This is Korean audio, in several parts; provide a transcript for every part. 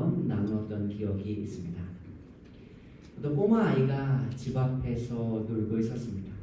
한번 나누었던 기억이 있습니다. 어떤 꼬마 아이가 집 앞에서 놀고 있었습니다.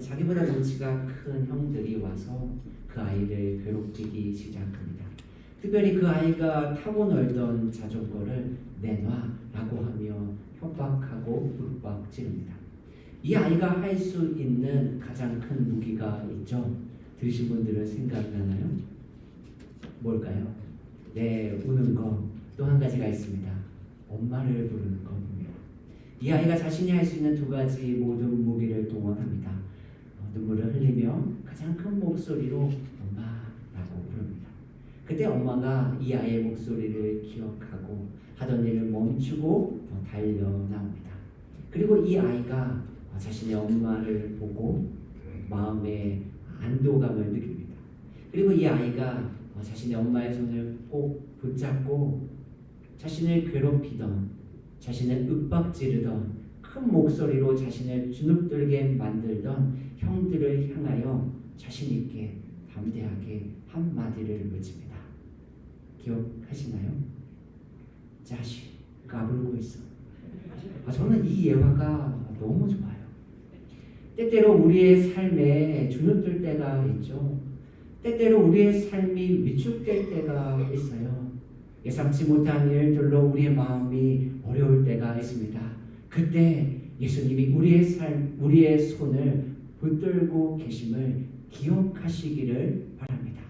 자기보다 덩치가 큰 형들이 와서 그 아이를 괴롭히기 시작합니다. 특별히 그 아이가 타고 놀던 자전거를 내놔라고 하며 협박하고 윽박지릅니다. 이 아이가 할 수 있는 가장 큰 무기가 있죠. 들으신 분들은 생각나나요? 뭘까요? 네, 우는 거. 또 한 가지가 있습니다. 엄마를 부르는 겁니다. 이 아이가 자신이 할 수 있는 두 가지 모든 무기를 동원합니다. 눈물을 흘리며 가장 큰 목소리로 엄마라고 부릅니다. 그때 엄마가 이 아이의 목소리를 기억하고 하던 일을 멈추고 달려 나옵니다. 그리고 이 아이가 자신의 엄마를 보고 마음에 안도감을 느낍니다. 그리고 이 아이가 자신의 엄마의 손을 꼭 붙잡고 자신을 괴롭히던, 자신을 윽박지르던, 큰 목소리로 자신을 주눅들게 만들던 형들을 향하여 자신 있게 담대하게 한마디를 외칩니다. 기억하시나요? 자식, 까불고 있어. 저는 이 예화가 너무 좋아요. 때때로 우리의 삶에 주눅들 때가 있죠. 때때로 우리의 삶이 위축될 때가 있어요. 예상치 못한 일들로 우리의 마음이 어려울 때가 있습니다. 그때 예수님이 우리의 손을 붙들고 계심을 기억하시기를 바랍니다.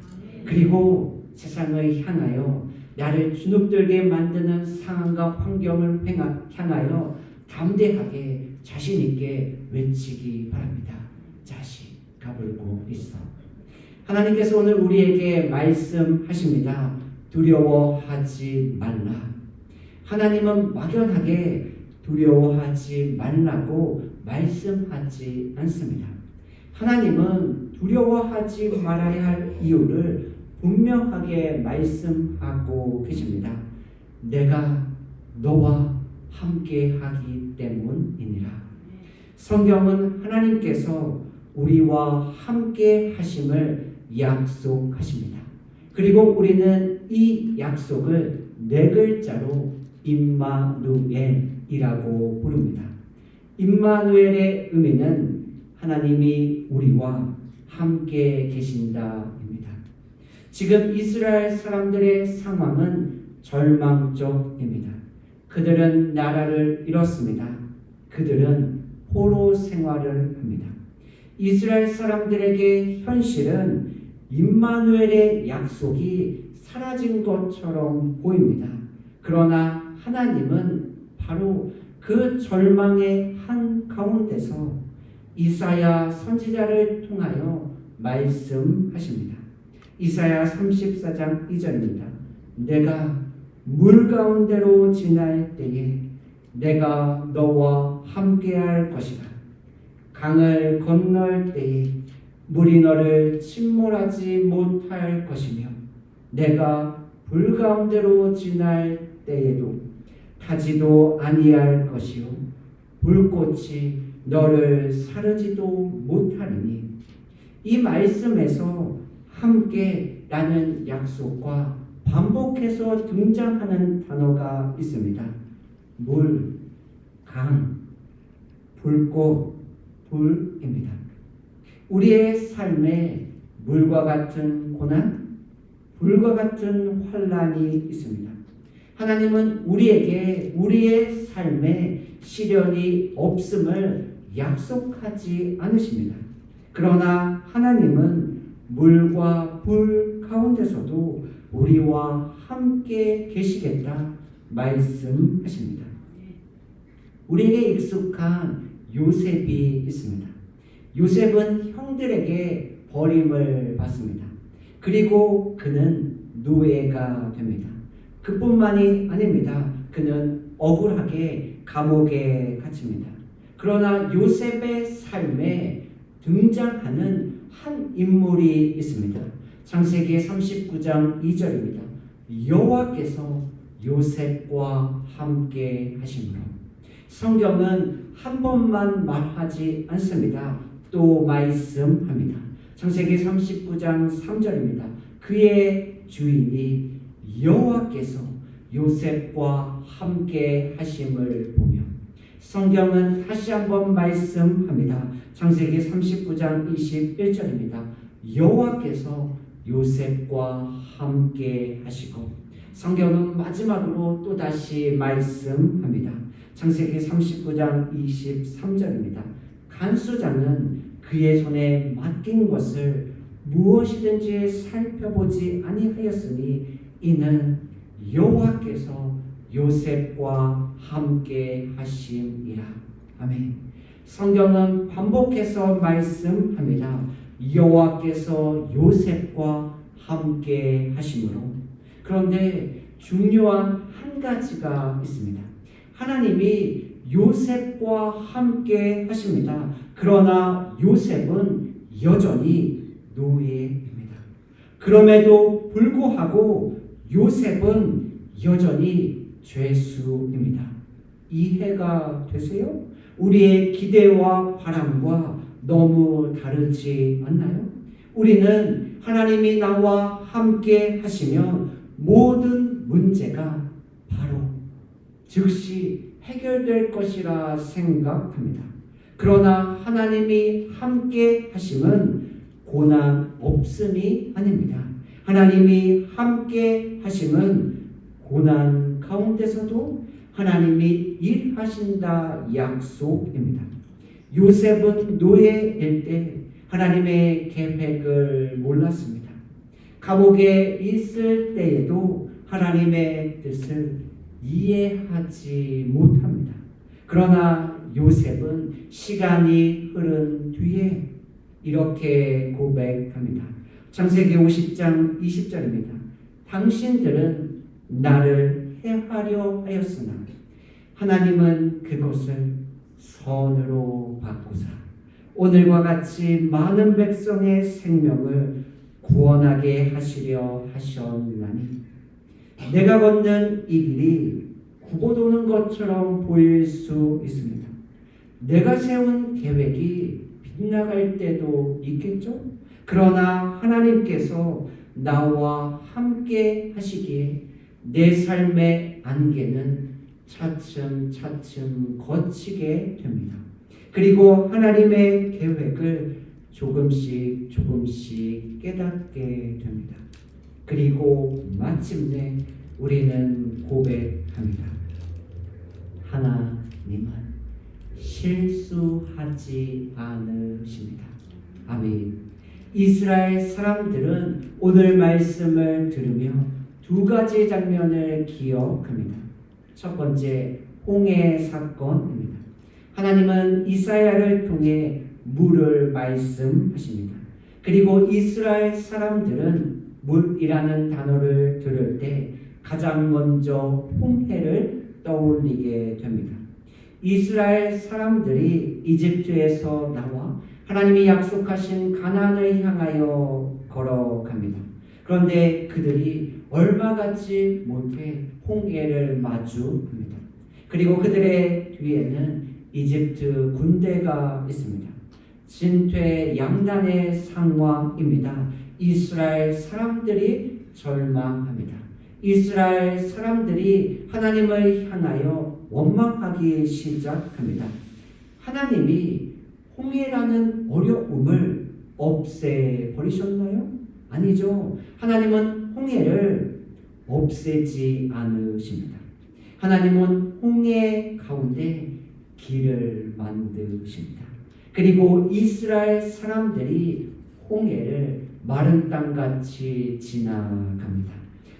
그리고 세상을 향하여 나를 주눅들게 만드는 상황과 환경을 향하여 담대하게 자신 있게 외치기 바랍니다. 자식, 까불고 있어. 하나님께서 오늘 우리에게 말씀하십니다. 두려워하지 말라. 하나님은 막연하게 두려워하지 말라고 말씀하지 않습니다. 하나님은 두려워하지 말아야 할 이유를 분명하게 말씀하고 계십니다. 내가 너와 함께하기 때문이니라. 성경은 하나님께서 우리와 함께 하심을 약속하십니다. 그리고 우리는 이 약속을 네 글자로 임마누엘이라고 부릅니다. 임마누엘의 의미는 하나님이 우리와 함께 계신다입니다. 지금 이스라엘 사람들의 상황은 절망적입니다. 그들은 나라를 잃었습니다. 그들은 포로 생활을 합니다. 이스라엘 사람들에게 현실은 임마누엘의 약속이 사라진 것처럼 보입니다. 그러나 하나님은 바로 그 절망의 한가운데서 이사야 선지자를 통하여 말씀하십니다. 이사야 34장 2절입니다. 내가 물 가운데로 지날 때에 내가 너와 함께할 것이라. 강을 건널 때에 물이 너를 침몰하지 못할 것이며 내가 불 가운데로 지날 때에도 타지도 아니할 것이요 불꽃이 너를 사르지도 못하리니. 이 말씀에서 함께라는 약속과 반복해서 등장하는 단어가 있습니다. 물, 강, 불꽃, 불입니다. 우리의 삶에 물과 같은 고난, 불과 같은 환난이 있습니다. 하나님은 우리에게 우리의 삶에 시련이 없음을 약속하지 않으십니다. 그러나 하나님은 물과 불 가운데서도 우리와 함께 계시겠다 말씀하십니다. 우리에게 익숙한 요셉이 있습니다. 요셉은 형들에게 버림을 받습니다. 그리고 그는 노예가 됩니다. 그뿐만이 아닙니다. 그는 억울하게 감옥에 갇힙니다. 그러나 요셉의 삶에 등장하는 한 인물이 있습니다. 창세기 39장 2절입니다. 여호와께서 요셉과 함께 하심으로. 성경은 한 번만 말하지 않습니다. 또 말씀합니다. 창세기 39장 3절입니다. 그의 주인이 여호와께서 요셉과 함께 하심을 보며 성경은 다시 한번 말씀합니다. 창세기 39장 21절입니다. 여호와께서 요셉과 함께 하시고, 성경은 마지막으로 또다시 말씀합니다. 창세기 39장 23절입니다. 간수장은 그의 손에 맡긴 것을 무엇이든지 살펴보지 아니하였으니 이는 여호와께서 요셉과 함께 하심이라. 아멘. 성경은 반복해서 말씀합니다. 여호와께서 요셉과 함께 하심으로. 그런데 중요한 한 가지가 있습니다. 하나님이 요셉과 함께 하십니다. 그러나 요셉은 여전히 노예입니다. 그럼에도 불구하고 요셉은 여전히 죄수입니다. 이해가 되세요? 우리의 기대와 바람과 너무 다르지 않나요? 우리는 하나님이 나와 함께 하시면 모든 문제가 바로 즉시 해결될 것이라 생각합니다. 그러나 하나님이 함께 하심은 고난 없음이 아닙니다. 하나님이 함께 하심은 고난 가운데서도 하나님이 일하신다 약속입니다. 요셉은 노예일 때 하나님의 계획을 몰랐습니다. 감옥에 있을 때에도 하나님의 뜻을 이해하지 못합니다. 그러나 요셉은 시간이 흐른 뒤에 이렇게 고백합니다. 창세기 50장 20절입니다. 당신들은 나를 해하려 하였으나 하나님은 그것을 선으로 바꾸사 오늘과 같이 많은 백성의 생명을 구원하게 하시려 하셨나니 내가 걷는 이 길이 굽어도는 것처럼 보일 수 있습니다. 내가 세운 계획이 빗나갈 때도 있겠죠? 그러나 하나님께서 나와 함께 하시기에 내 삶의 안개는 차츰차츰 거치게 됩니다. 그리고 하나님의 계획을 조금씩 깨닫게 됩니다. 그리고 마침내 우리는 고백합니다. 하나님은 실수하지 않으십니다. 아멘. 이스라엘 사람들은 오늘 말씀을 들으며 두 가지 장면을 기억합니다. 첫 번째, 홍해 사건입니다. 하나님은 이사야를 통해 물을 말씀하십니다. 그리고 이스라엘 사람들은 물이라는 단어를 들을 때 가장 먼저 홍해를 떠올리게 됩니다. 이스라엘 사람들이 이집트에서 나와 하나님이 약속하신 가나안을 향하여 걸어갑니다. 그런데 그들이 얼마 가지 못해 홍해를 마주합니다. 그리고 그들의 뒤에는 이집트 군대가 있습니다. 진퇴양난의 상황입니다. 이스라엘 사람들이 절망합니다. 이스라엘 사람들이 하나님을 향하여 원망하기 시작합니다. 하나님이 홍해라는 어려움을 없애버리셨나요? 아니죠. 하나님은 홍해를 없애지 않으십니다. 하나님은 홍해 가운데 길을 만드십니다. 그리고 이스라엘 사람들이 홍해를 마른 땅같이 지나갑니다.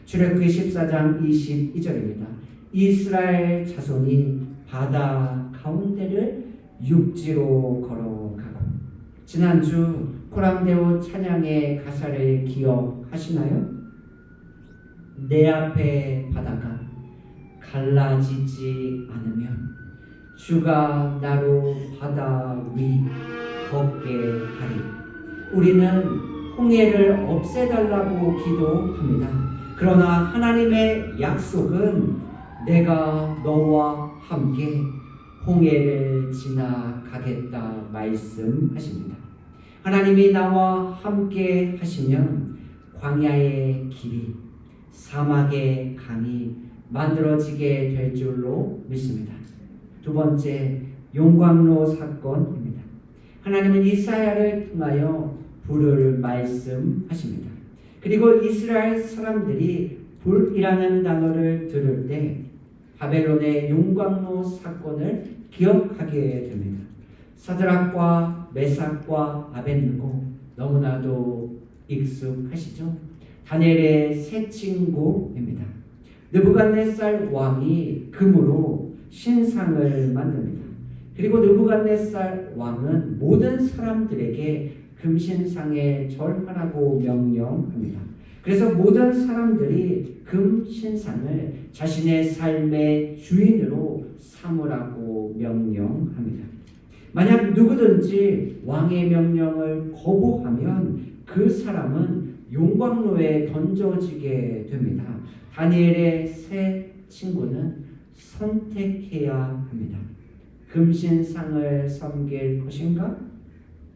출애굽기 14장 22절입니다. 이스라엘 자손이 바다 가운데를 육지로 걸어가고, 지난주 코람데오 찬양의 가사를 기억하시나요? 내 앞에 바다가 갈라지지 않으면 주가 나로 바다 위 걷게 하리. 우리는 홍해를 없애달라고 기도합니다. 그러나 하나님의 약속은 내가 너와 함께 홍해를 지나가겠다 말씀하십니다. 하나님이 나와 함께 하시면 광야의 길이, 사막의 강이 만들어지게 될 줄로 믿습니다. 두 번째, 용광로 사건입니다. 하나님은 이사야를 통하여 불을 말씀하십니다. 그리고 이스라엘 사람들이 불이라는 단어를 들을 때 바벨론의 용광로 사건을 기억하게 됩니다. 사드락과 메삭과 아벳느고, 너무나도 익숙하시죠? 다니엘의 세 친구입니다. 느부갓네살 왕이 금으로 신상을 만듭니다. 그리고 느부갓네살 왕은 모든 사람들에게 금신상에 절하라고 명령합니다. 그래서 모든 사람들이 금신상을 자신의 삶의 주인으로 삼으라고 명령합니다. 만약 누구든지 왕의 명령을 거부하면 그 사람은 용광로에 던져지게 됩니다. 다니엘의 세 친구는 선택해야 합니다. 금신상을 섬길 것인가?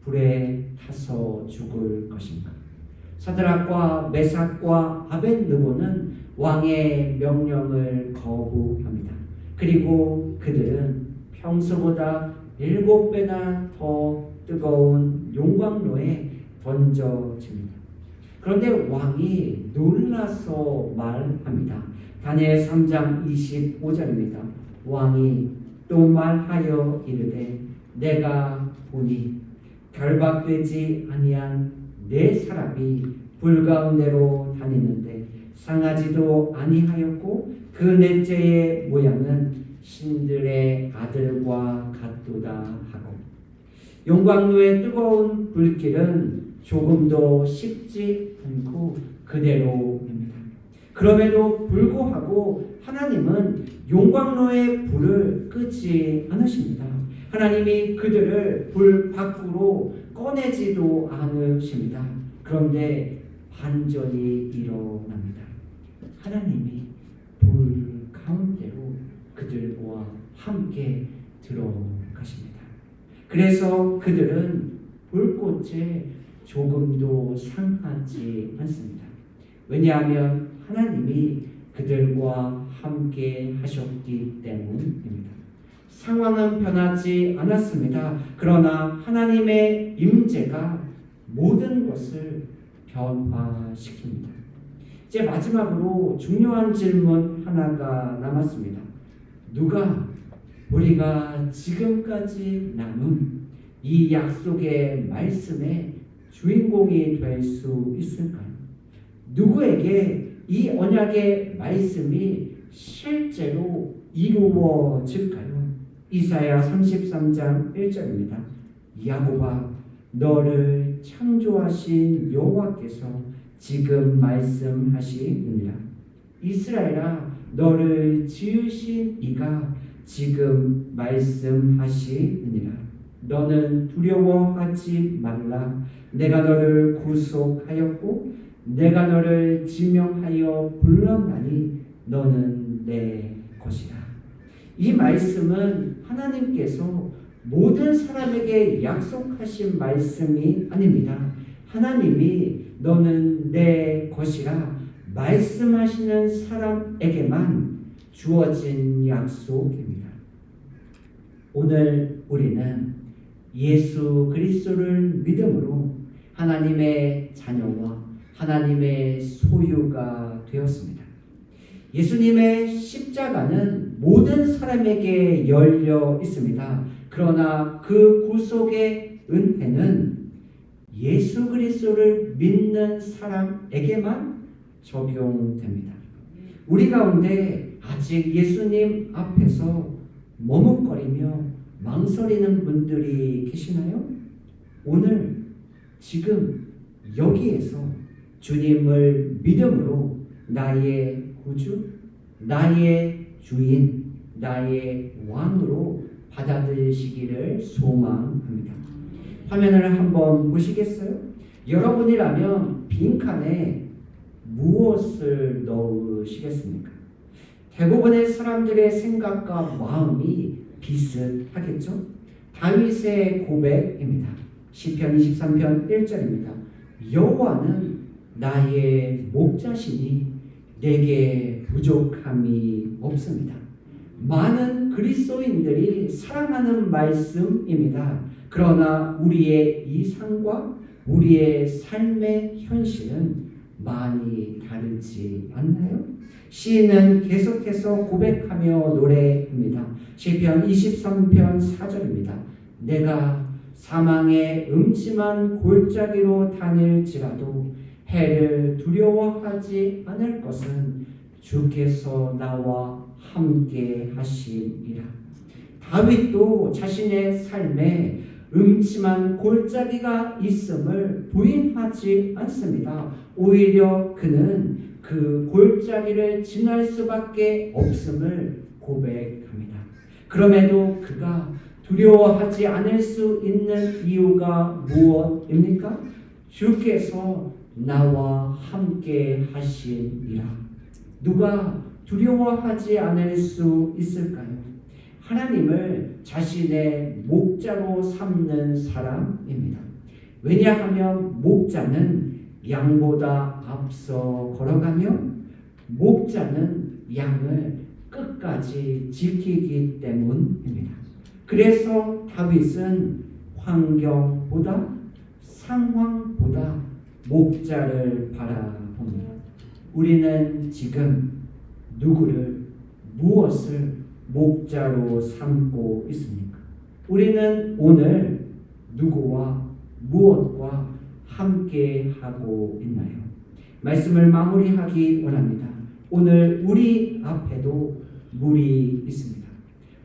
불에 타서 죽을 것인가? 사드락과 메삭과 아벳느고는 왕의 명령을 거부합니다. 그리고 그들은 평소보다 7배나 더 뜨거운 용광로에 던져집니다. 그런데 왕이 놀라서 말합니다. 다니엘 3장 25절입니다. 왕이 또 말하여 이르되 내가 보니 결박되지 아니한 네 사람이 불 가운데로 다니는데 상하지도 아니하였고 그 넷째의 모양은 신들의 아들과 같도다 하고, 용광로의 뜨거운 불길은 조금도 식지 않고 그대로입니다. 그럼에도 불구하고 하나님은 용광로의 불을 끄지 않으십니다. 하나님이 그들을 불 밖으로 꺼내지도 않으십니다. 그런데 반전이 일어납니다. 하나님이 불 가운데로 그들과 함께 들어가십니다. 그래서 그들은 불꽃에 조금도 상하지 않습니다. 왜냐하면 하나님이 그들과 함께 하셨기 때문입니다. 상황은 변하지 않았습니다. 그러나 하나님의 임재가 모든 것을 변화시킵니다. 이제 마지막으로 중요한 질문 하나가 남았습니다. 누가 우리가 지금까지 나눈 이 약속의 말씀의 주인공이 될 수 있을까요? 누구에게 이 언약의 말씀이 실제로 이루어질까요? 이사야 33장 1절입니다. 야곱아, 너를 창조하신 여호와께서 지금 말씀하시느니라. 이스라엘아, 너를 지으신 이가 지금 말씀하시느니라. 너는 두려워하지 말라. 내가 너를 구속하였고 내가 너를 지명하여 불렀나니 너는 내 것이라. 이 말씀은 하나님께서 모든 사람에게 약속하신 말씀이 아닙니다. 하나님이 너는 내 것이라 말씀하시는 사람에게만 주어진 약속입니다. 오늘 우리는 예수 그리스도를 믿음으로 하나님의 자녀와 하나님의 소유가 되었습니다. 예수님의 십자가는 모든 사람에게 열려 있습니다. 그러나 그 구속의 은혜는 예수 그리스도를 믿는 사람에게만 적용됩니다. 우리 가운데 아직 예수님 앞에서 머뭇거리며 망설이는 분들이 계시나요? 오늘 지금 여기에서 주님을 믿음으로 나의 구주, 나의 주인, 나의 왕으로 받아들이시기를 소망합니다. 화면을 한번 보시겠어요? 여러분이라면 빈칸에 무엇을 넣으시겠습니까? 대부분의 사람들의 생각과 마음이 비슷하겠죠? 다윗의 고백입니다. 시편 23편 1절입니다. 여호와는 나의 목자시니 내게 부족함이 없습니다. 많은 그리스도인들이 사랑하는 말씀입니다. 그러나 우리의 이상과 우리의 삶의 현실은 많이 다르지 않나요? 시인은 계속해서 고백하며 노래합니다. 시편 23편 4절입니다. 내가 사망의 음침한 골짜기로 다닐지라도 해를 두려워하지 않을 것은 주께서 나와 함께 하심이라. 다윗도 자신의 삶에 음침한 골짜기가 있음을 부인하지 않습니다. 오히려 그는 그 골짜기를 지날 수밖에 없음을 고백합니다. 그럼에도 그가 두려워하지 않을 수 있는 이유가 무엇입니까? 주께서 나와 함께 하시니라. 누가 두려워하지 않을 수 있을까요? 하나님을 자신의 목자로 삼는 사람입니다. 왜냐하면 목자는 양보다 앞서 걸어가며 목자는 양을 끝까지 지키기 때문입니다. 그래서 다윗은 환경보다 상황보다 목자를 바라봅니다. 우리는 지금 누구를 무엇을 목자로 삼고 있습니까? 우리는 오늘 누구와 무엇과 함께 하고 있나요? 말씀을 마무리하기 원합니다. 오늘 우리 앞에도 물이 있습니다.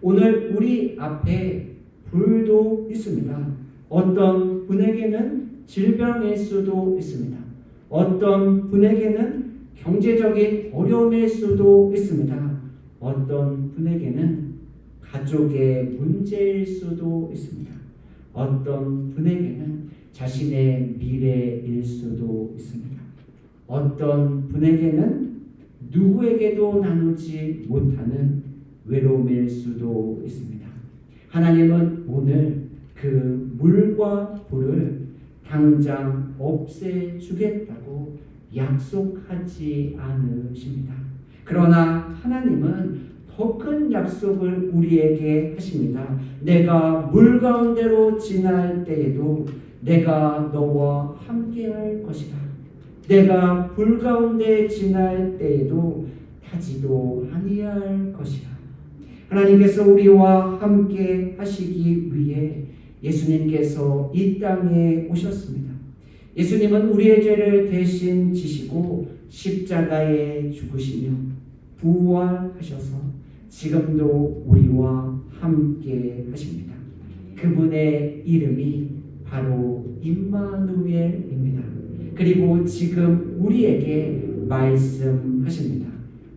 오늘 우리 앞에 불도 있습니다. 어떤 분에게는 질병일 수도 있습니다. 어떤 분에게는 경제적인 어려움일 수도 있습니다. 어떤 분에게는 가족의 문제일 수도 있습니다. 어떤 분에게는 자신의 미래일 수도 있습니다. 어떤 분에게는 누구에게도 나누지 못하는 외로움일 수도 있습니다. 하나님은 오늘 그 물과 불을 당장 없애주겠다고 약속하지 않으십니다. 그러나 하나님은 더 큰 약속을 우리에게 하십니다. 내가 물 가운데로 지날 때에도 내가 너와 함께할 것이다. 내가 불 가운데 지날 때에도 타지도 아니할 것이다. 하나님께서 우리와 함께 하시기 위해 예수님께서 이 땅에 오셨습니다. 예수님은 우리의 죄를 대신 지시고 십자가에 죽으시며 부활하셔서 지금도 우리와 함께 하십니다. 그분의 이름이 바로 임마누엘입니다. 그리고 지금 우리에게 말씀하십니다.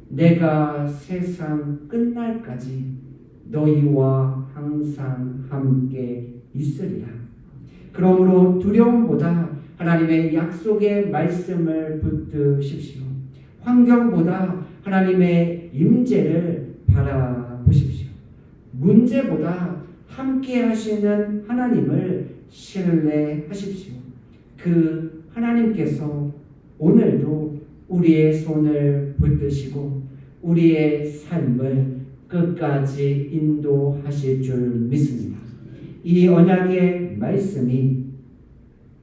내가 세상 끝날까지 너희와 항상 함께 있으리라. 그러므로 두려움보다 하나님의 약속의 말씀을 붙드십시오. 환경보다 하나님의 임재를 바라보십시오. 문제보다 함께 하시는 하나님을 신뢰하십시오. 그 하나님께서 오늘도 우리의 손을 붙드시고 우리의 삶을 끝까지 인도하실 줄 믿습니다. 이 언약의 말씀이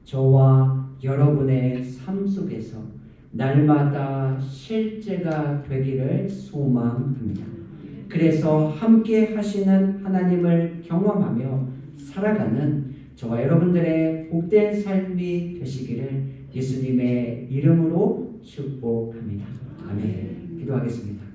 저와 여러분의 삶 속에서 날마다 실제가 되기를 소망합니다. 그래서 함께 하시는 하나님을 경험하며 살아가는 저와 여러분들의 복된 삶이 되시기를 예수님의 이름으로 축복합니다. 아멘. 기도하겠습니다.